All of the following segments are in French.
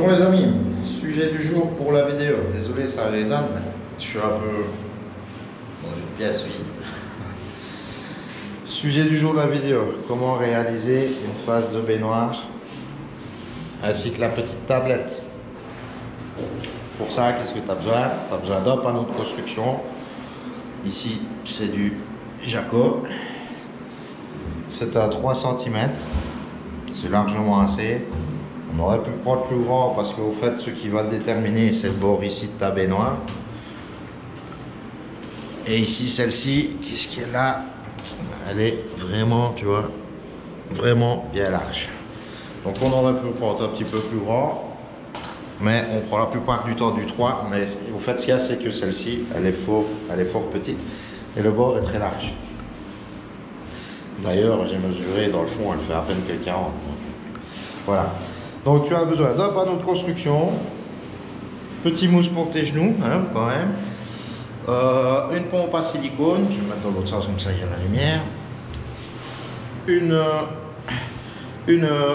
Bonjour les amis, sujet du jour pour la vidéo. Désolé, ça résonne, je suis un peu... Bon, je suis pièce vide. Sujet du jour de la vidéo, comment réaliser une phase de baignoire ainsi que la petite tablette. Pour ça, qu'est-ce que tu as besoin? Tu as besoin d'un panneau de construction. Ici, c'est du Jaco. C'est à 3 cm. C'est largement assez. On aurait pu prendre plus grand parce qu'au fait, ce qui va le déterminer, c'est le bord ici de ta baignoire. Et ici, celle-ci, qu'est-ce qu'elle est là? Elle est vraiment, tu vois, vraiment bien large. Donc on aurait pu prendre un petit peu plus grand, mais on prend la plupart du temps du 3. Mais au fait, ce qu'il y a, c'est que celle-ci, elle est fort petite et le bord est très large. D'ailleurs, j'ai mesuré, dans le fond, elle fait à peine que 40. Voilà. Donc tu as besoin d'un panneau de construction, petit mousse pour tes genoux, hein, quand même, une pompe à silicone, je vais mettre dans l'autre sens comme ça il y a la lumière,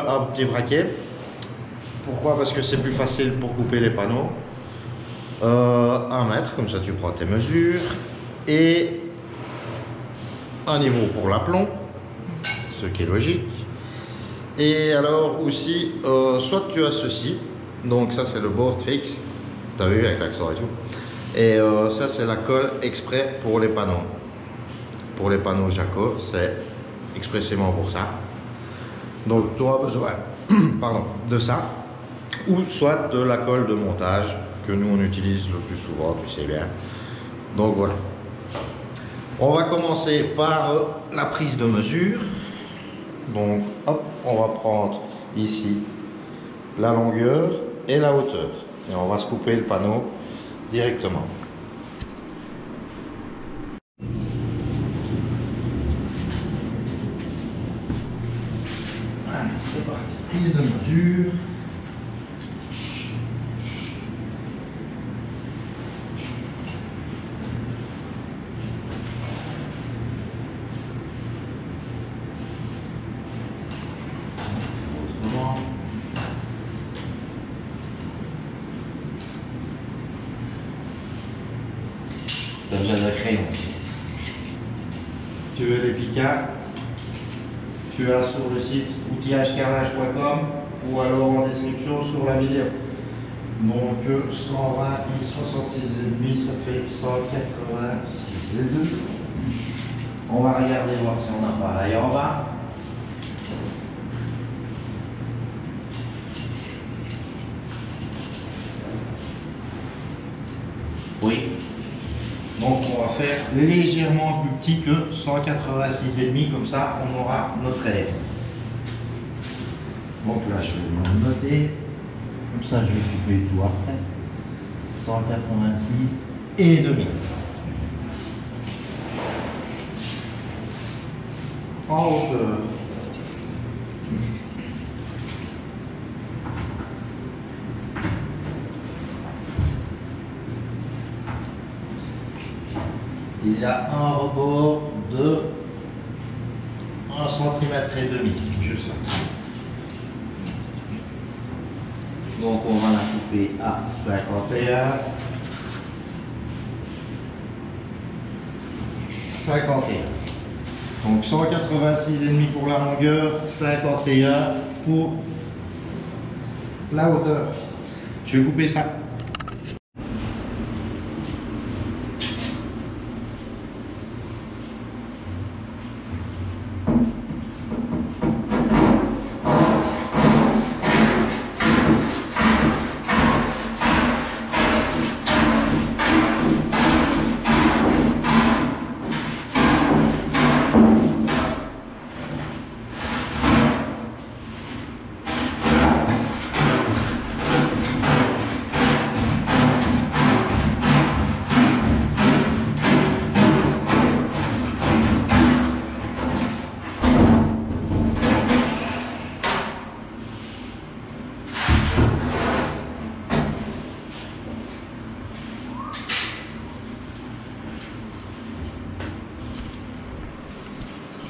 un petit braquet. Pourquoi? Parce que c'est plus facile pour couper les panneaux. 1 mètre, comme ça tu prends tes mesures, et un niveau pour l'aplomb, ce qui est logique. Et alors aussi, soit tu as ceci, donc ça c'est le board fixe, tu as vu avec l'accent et tout, et ça c'est la colle exprès pour les panneaux. Pour les panneaux Jaco, c'est expressément pour ça. Donc tu as besoin pardon, de ça, ou soit de la colle de montage, que nous on utilise le plus souvent, tu sais bien. Donc voilà. On va commencer par la prise de mesure. Donc hop, on va prendre ici la longueur et la hauteur. Et on va se couper le panneau directement. Allez, c'est parti. Prise de mesure. Tu as besoin d'un crayon. Tu veux les picards? Tu as sur le site outillagecarrelage.com ou alors en description sur la vidéo. Donc 120 66,5, ça fait 186,2. On va regarder voir si on a pareil en bas. Oui. Donc on va faire légèrement plus petit que 186,5, comme ça on aura notre aise. Donc là je vais me noter, comme ça je vais couper tout après. 186,5. En hauteur. Il y a un rebord de 1,5 cm, juste là. Donc on va la couper à 51. 51. Donc 186,5 pour la longueur, 51 pour la hauteur. Je vais couper ça.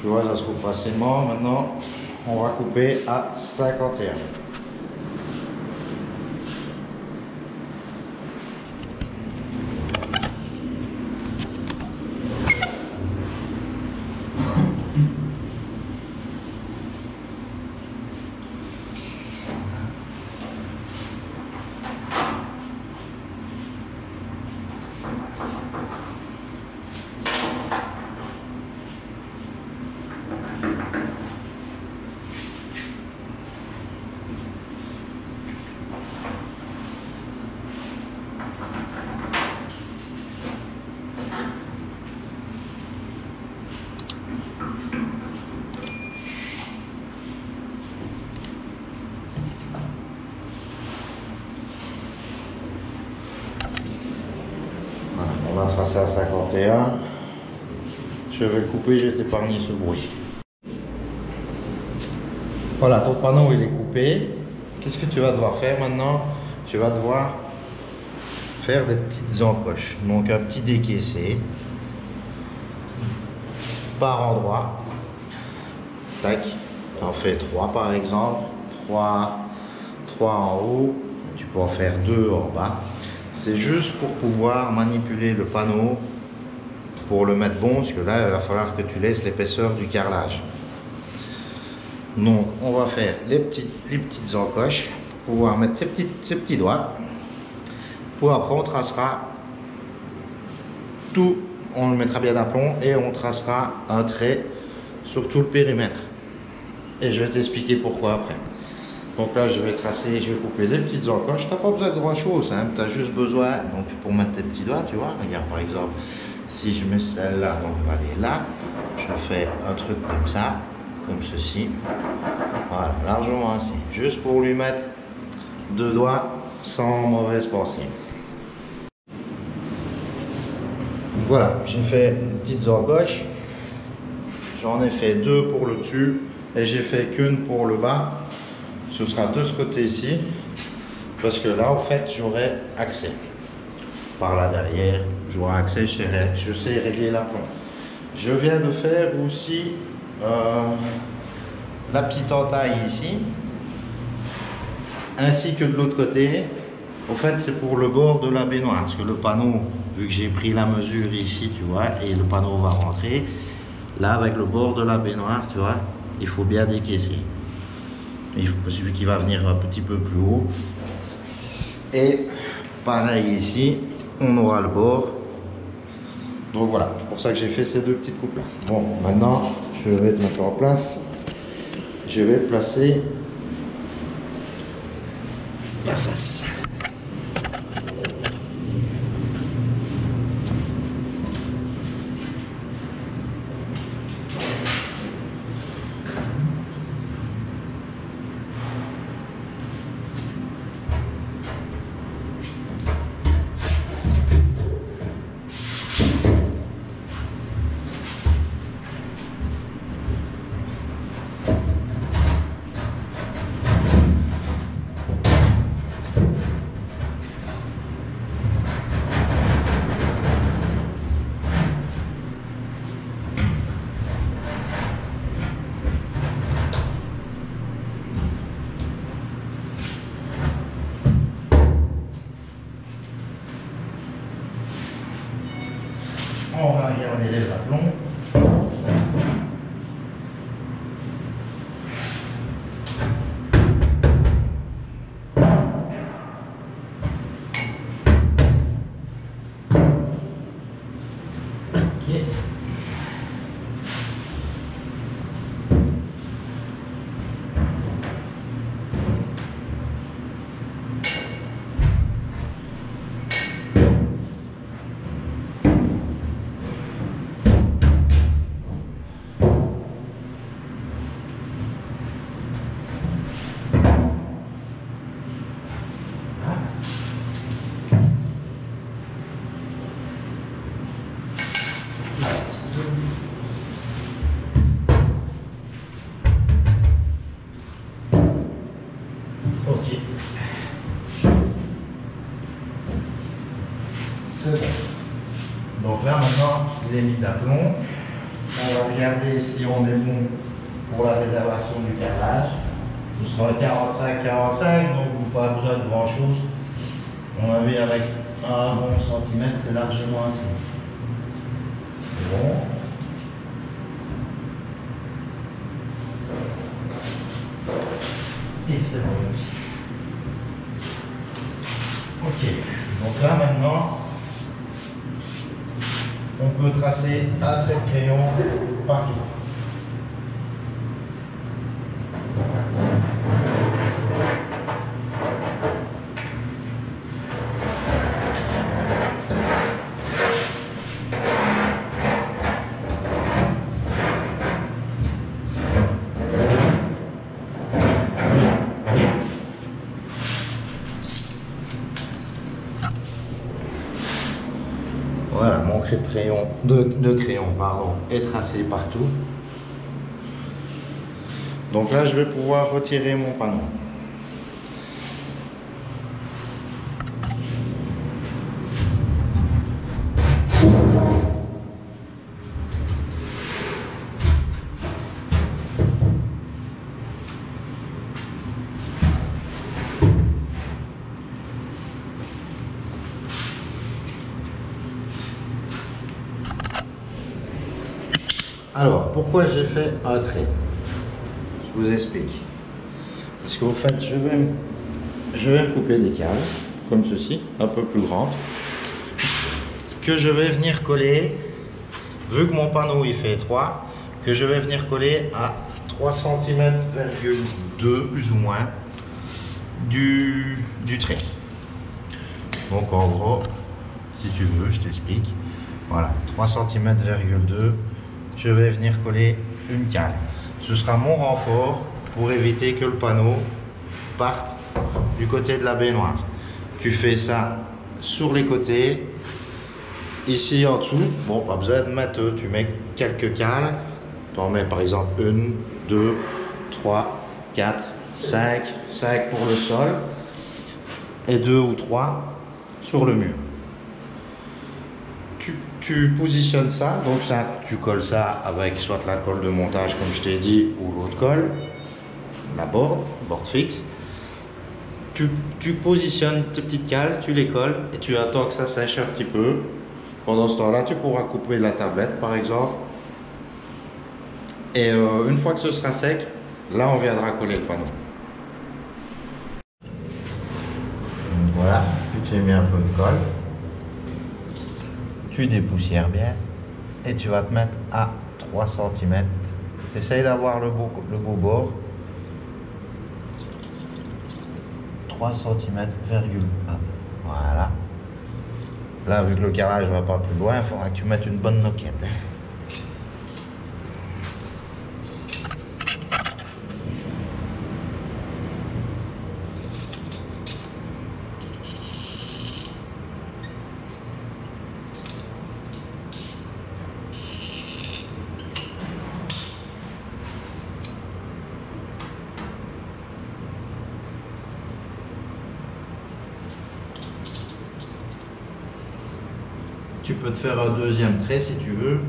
Tu vois, ça se coupe facilement. Maintenant, on va couper à 51. tracer à 51. Je vais le couper, je vais t'épargner ce bruit. Voilà, ton panneau il est coupé. Qu'est-ce que tu vas devoir faire maintenant? Tu vas devoir faire des petites encoches. Donc un petit décaissé par endroit. Tac, tu en fais 3 par exemple. 3 en haut, tu peux en faire 2 en bas. C'est juste pour pouvoir manipuler le panneau pour le mettre bon, parce que là il va falloir que tu laisses l'épaisseur du carrelage. Donc on va faire les petites encoches pour pouvoir mettre ces petits doigts. Pour après on tracera tout, on le mettra bien d'aplomb et on tracera un trait sur tout le périmètre. Et je vais t'expliquer pourquoi après. Donc là je vais tracer, je vais couper les petites encoches. Tu n'as pas besoin de grand chose, hein. Tu as juste besoin, donc pour mettre tes petits doigts, tu vois, regarde par exemple, si je mets celle-là, donc on va aller là, je fais un truc comme ça, comme ceci, voilà, largement ainsi, juste pour lui mettre 2 doigts sans mauvaise pensée. Voilà, j'ai fait des petites encoches, j'en ai fait 2 pour le dessus et j'ai fait qu'une pour le bas. Ce sera de ce côté ici, parce que là, en fait, j'aurai accès. Par là derrière, j'aurai accès, je sais régler l'aplomb. Je viens de faire aussi la petite entaille ici, ainsi que de l'autre côté. En fait, c'est pour le bord de la baignoire, parce que le panneau, vu que j'ai pris la mesure ici, tu vois, et le panneau va rentrer, là, avec le bord de la baignoire, tu vois, il faut bien décaisser. Vu qu'il va venir un petit peu plus haut. Et pareil ici, on aura le bord. Donc voilà, c'est pour ça que j'ai fait ces 2 petites coupes là. Bon, maintenant, je vais te mettre en place. Je vais placer la face. On va regarder les aplombs. Ok. Ok. C'est bon. Donc là maintenant, il est mis d'aplomb. On va regarder si on est bon pour la réservation du carrelage. Ce sera 45-45, donc pas besoin de grand chose. On a vu avec un bon centimètre, c'est largement assez. C'est bon. Et c'est bon aussi. Ok, donc là maintenant, on peut tracer un trait de crayon partout. Voilà, trait de crayon pardon, est tracé partout. Donc là, je vais pouvoir retirer mon panneau. Alors, pourquoi j'ai fait un trait? Je vous explique. Parce qu'au fait, je vais me couper des cales, comme ceci, un peu plus grandes, que je vais venir coller, vu que mon panneau il fait étroit, que je vais venir coller à 3 cm,2 plus ou moins du trait. Donc en gros, si tu veux, je t'explique. Voilà, 3 cm,2 je vais venir coller une cale. Ce sera mon renfort pour éviter que le panneau parte du côté de la baignoire. Tu fais ça sur les côtés, ici en dessous. Bon, pas besoin de mettre, tu mets quelques cales. Tu en mets par exemple 1, 2, 3, 4, 5, 5 pour le sol et 2 ou 3 sur le mur. Tu positionnes ça, donc ça, tu colles ça avec soit la colle de montage comme je t'ai dit ou l'autre colle, la board fixe. Tu positionnes tes petites cales, tu les colles et tu attends que ça sèche un petit peu. Pendant ce temps-là, tu pourras couper la tablette par exemple. Et une fois que ce sera sec, là on viendra coller le panneau. Donc voilà, tu t'es mis un peu de colle. Tu dépoussières bien et tu vas te mettre à 3 cm. Tu essayes d'avoir le beau bord. 3 cm,1. Voilà. Là, vu que le carrelage ne va pas plus loin, il faudra que tu mettes une bonne noquette. Tu peux te faire un deuxième trait si tu veux.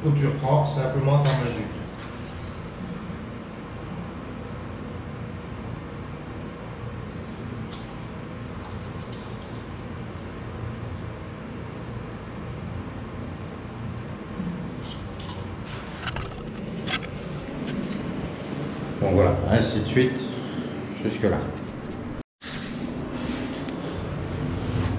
Ou tu reprends simplement ta mesure. Bon voilà, ainsi de suite, jusque là.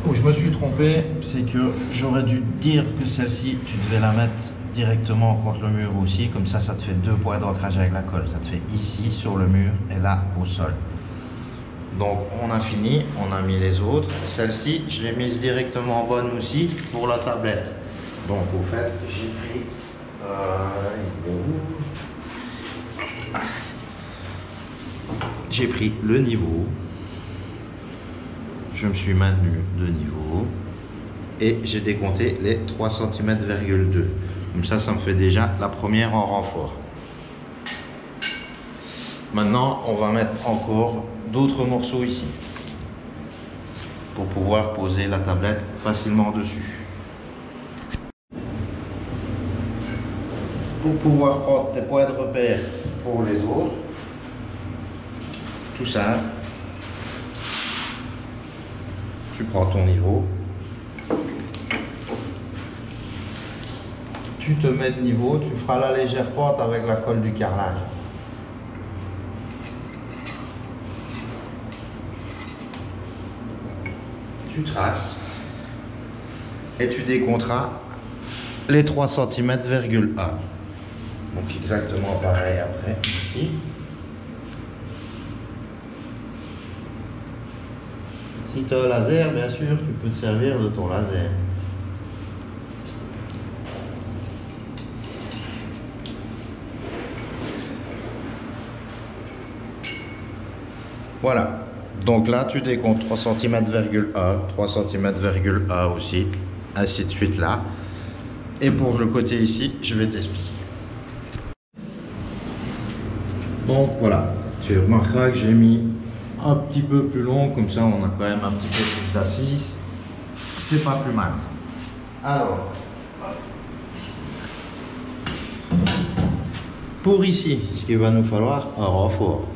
Où je me suis trompé, c'est que j'aurais dû dire que celle-ci, tu devais la mettre directement contre le mur aussi, comme ça, ça te fait 2 points d'ancrage avec la colle. Ça te fait ici sur le mur et là au sol. Donc on a fini, on a mis les autres. Celle-ci, je l'ai mise directement bonne aussi pour la tablette. Donc au fait, j'ai pris... j'ai pris le niveau, je me suis maintenu de niveau et j'ai décompté les 3 cm,2. Comme ça, ça me fait déjà la première en renfort. Maintenant, on va mettre encore d'autres morceaux ici pour pouvoir poser la tablette facilement dessus. Pour pouvoir prendre tes points de repère pour les autres, tout simple, tu prends ton niveau, tu te mets de niveau, tu feras la légère pente avec la colle du carrelage. Tu traces et tu décompteras les 3 cm,1. Donc exactement pareil après ici. Si tu as un laser, bien sûr, tu peux te servir de ton laser. Voilà. Donc là, tu décomptes 3 cm,1, 3 cm,1 aussi, ainsi de suite là. Et pour le côté ici, je vais t'expliquer. Donc voilà, tu remarqueras que j'ai mis un petit peu plus long, comme ça on a quand même un petit peu plus d'assises. C'est pas plus mal. Alors, pour ici, ce qu'il va nous falloir, un renfort.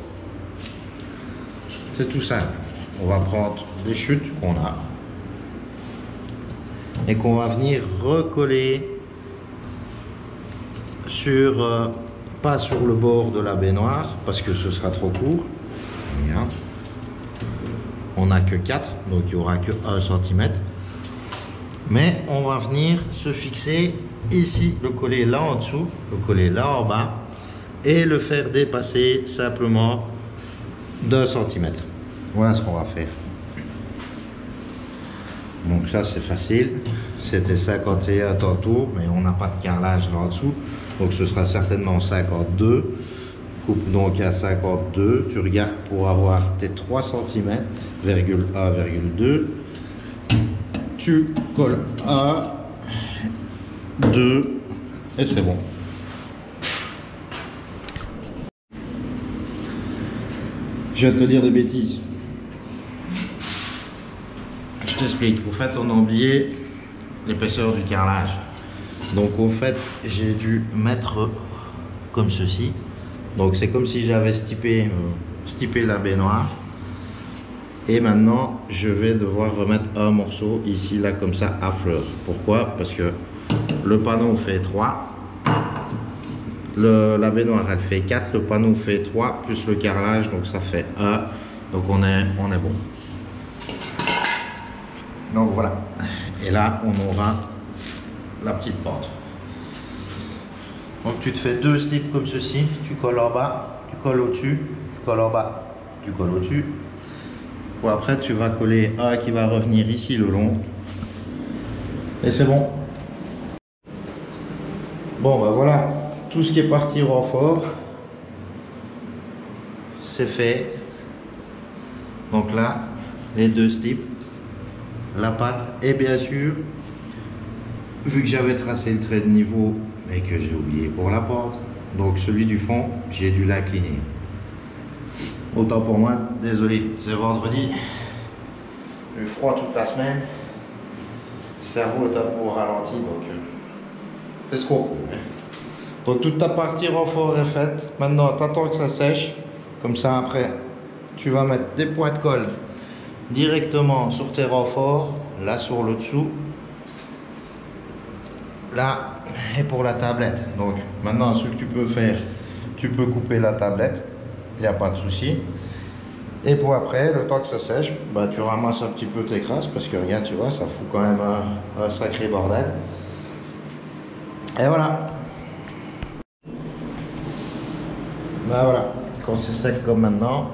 C'est tout simple. On va prendre les chutes qu'on a et qu'on va venir recoller sur, pas sur le bord de la baignoire parce que ce sera trop court. Regarde. On n'a que 4, donc il n'y aura que 1 cm. Mais on va venir se fixer ici, le coller là en dessous, le coller là en bas et le faire dépasser simplement d'1 cm. Voilà ce qu'on va faire. Donc ça c'est facile. C'était 51 tantôt, mais on n'a pas de carrelage là en dessous. Donc ce sera certainement 52. Coupe donc à 52. Tu regardes pour avoir tes 3 cm, 1,2. Tu colles 1, 2 et c'est bon. Je vais te dire des bêtises. Je t'explique. Au fait, on a oublié l'épaisseur du carrelage. Donc au fait, j'ai dû mettre comme ceci. Donc c'est comme si j'avais stipé la baignoire. Et maintenant, je vais devoir remettre un morceau ici, là, comme ça, à fleur. Pourquoi? Parce que le panneau fait 3. La baignoire, elle fait 4. Le panneau fait 3, plus le carrelage, donc ça fait 1. Donc on est bon. Donc voilà. Et là, on aura la petite pente. Donc tu te fais 2 slips comme ceci. Tu colles en bas, tu colles au-dessus, tu colles en bas, tu colles au-dessus. Puis après, tu vas coller un qui va revenir ici le long. Et c'est bon. Bon, ben voilà. Tout ce qui est parti renfort, c'est fait. Donc là, les 2 slips, la patte et bien sûr, vu que j'avais tracé le trait de niveau mais que j'ai oublié pour la porte, donc celui du fond, j'ai dû l'incliner. Autant pour moi, désolé, c'est vendredi, eu froid toute la semaine, le cerveau est un peu au ralenti, donc c'est ce qu'on peut. Donc toute ta partie renfort est faite, maintenant t'attends que ça sèche, comme ça après tu vas mettre des points de colle directement sur tes renforts, là sur le dessous, là et pour la tablette. Donc maintenant ce que tu peux faire, tu peux couper la tablette, il n'y a pas de souci. Et pour après, le temps que ça sèche, bah, tu ramasses un petit peu tes crasses parce que regarde, tu vois, ça fout quand même un sacré bordel. Et voilà. Bah voilà, quand c'est sec comme maintenant,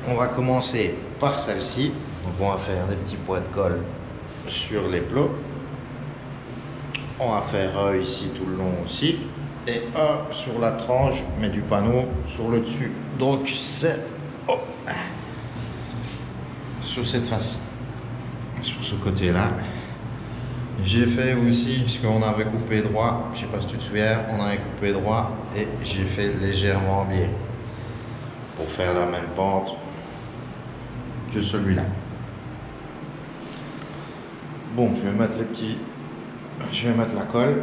on va commencer par celle-ci. Donc on va faire des petits points de colle sur les plots. On va faire un ici tout le long aussi. Et un sur la tranche, mais du panneau sur le dessus. Donc c'est sur cette face, sur ce côté-là. J'ai fait aussi, parce qu'on avait coupé droit, je sais pas si tu te souviens, on avait coupé droit et j'ai fait légèrement biais pour faire la même pente que celui-là. Bon, je vais mettre je vais mettre la colle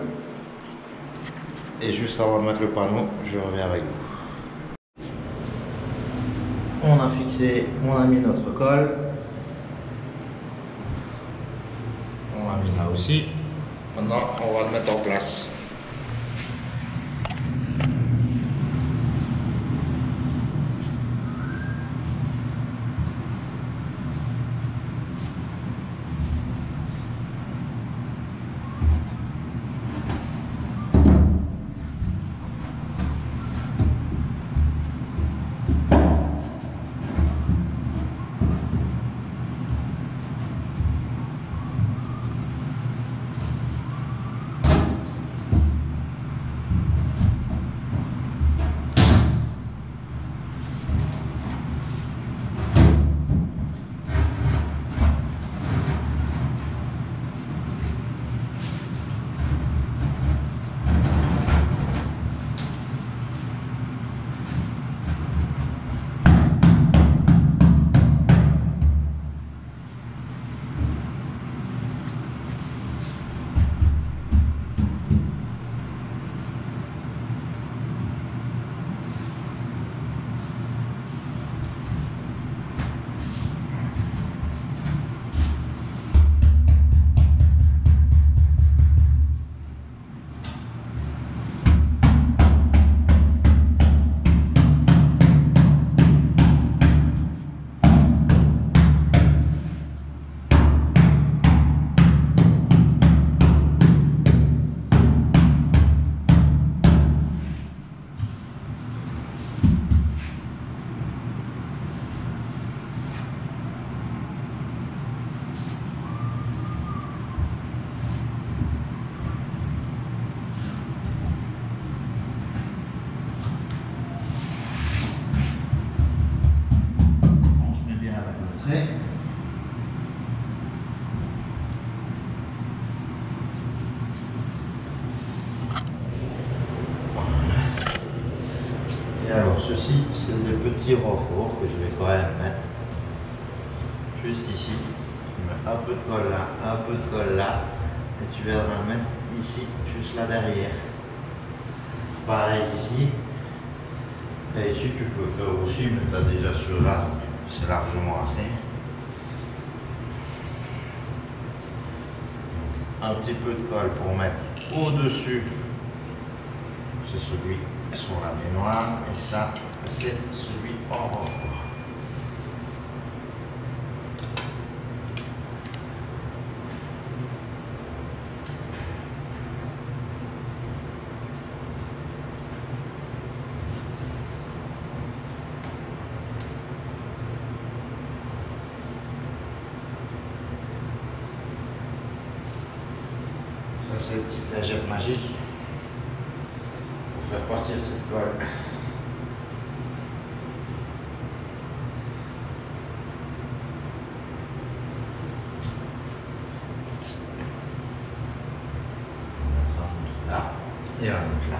et juste avant de mettre le panneau, je reviens avec vous. On a fixé, on a mis notre colle. On l'a mis là aussi. Maintenant, on va le mettre en place. Et alors ceci, c'est des petits renforts que je vais quand même mettre juste ici. Je mets un peu de colle là, un peu de colle là, et tu viendras le mettre ici, juste là derrière. Pareil ici. Et ici tu peux faire aussi, mais tu as déjà ceux-là, donc c'est largement assez. Un petit peu de colle pour mettre au-dessus, c'est celui sur la baignoire, et ça c'est celui en renfort. Ça c'est une petite lingette magique pour faire partir cette colle. Là et un autre là.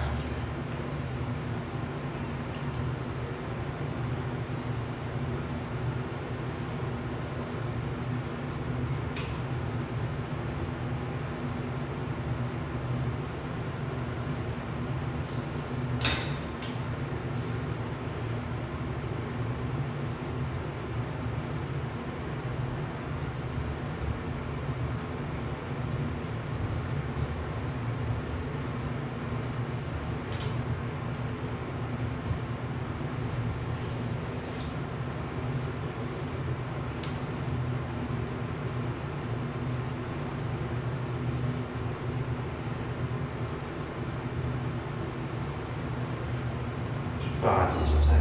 Paradis sur ça là.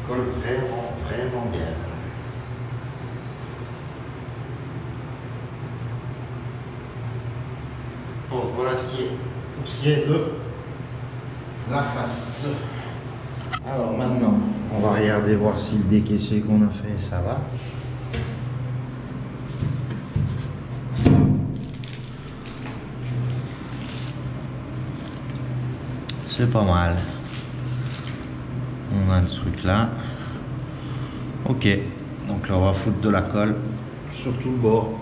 Colle vraiment bien ça. Bon, voilà pour ce qui est de la face. Alors maintenant, on va regarder voir si le décaissé qu'on a fait, ça va. C'est pas mal. On a le truc là. Ok, donc là on va foutre de la colle sur tout le bord.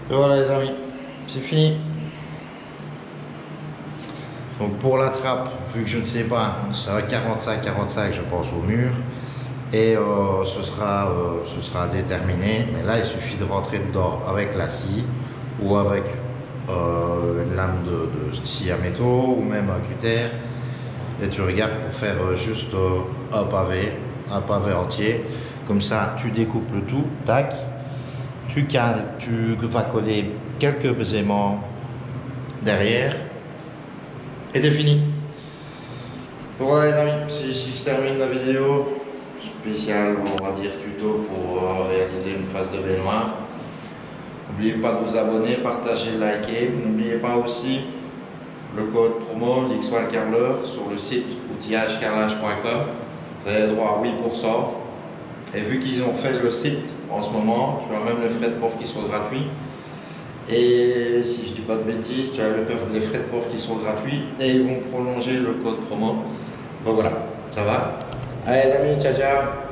Et voilà les amis, c'est fini. Donc pour la trappe, vu que je ne sais pas, ça va 45 je pense au mur. Et ce sera déterminé. Mais là il suffit de rentrer dedans avec la scie ou avec une lame de scie à métaux ou même un cutter. Et tu regardes pour faire juste un pavé entier. Comme ça tu découpes le tout, tac. Tu cales, tu vas coller quelques aimants derrière et c'est fini. Donc voilà les amis, c'est ici que se termine la vidéo spéciale, on va dire tuto pour réaliser une face de baignoire. N'oubliez pas de vous abonner, partager, liker. N'oubliez pas aussi le code promo l'X1 Carreleur sur le site outillagecarrelage.com. Vous avez droit à 8%. Et vu qu'ils ont fait le site en ce moment, tu as même les frais de port qui sont gratuits. Et si je dis pas de bêtises, tu as les frais de port qui sont gratuits et ils vont prolonger le code promo. Donc voilà, ça va. Allez les amis, ciao ciao.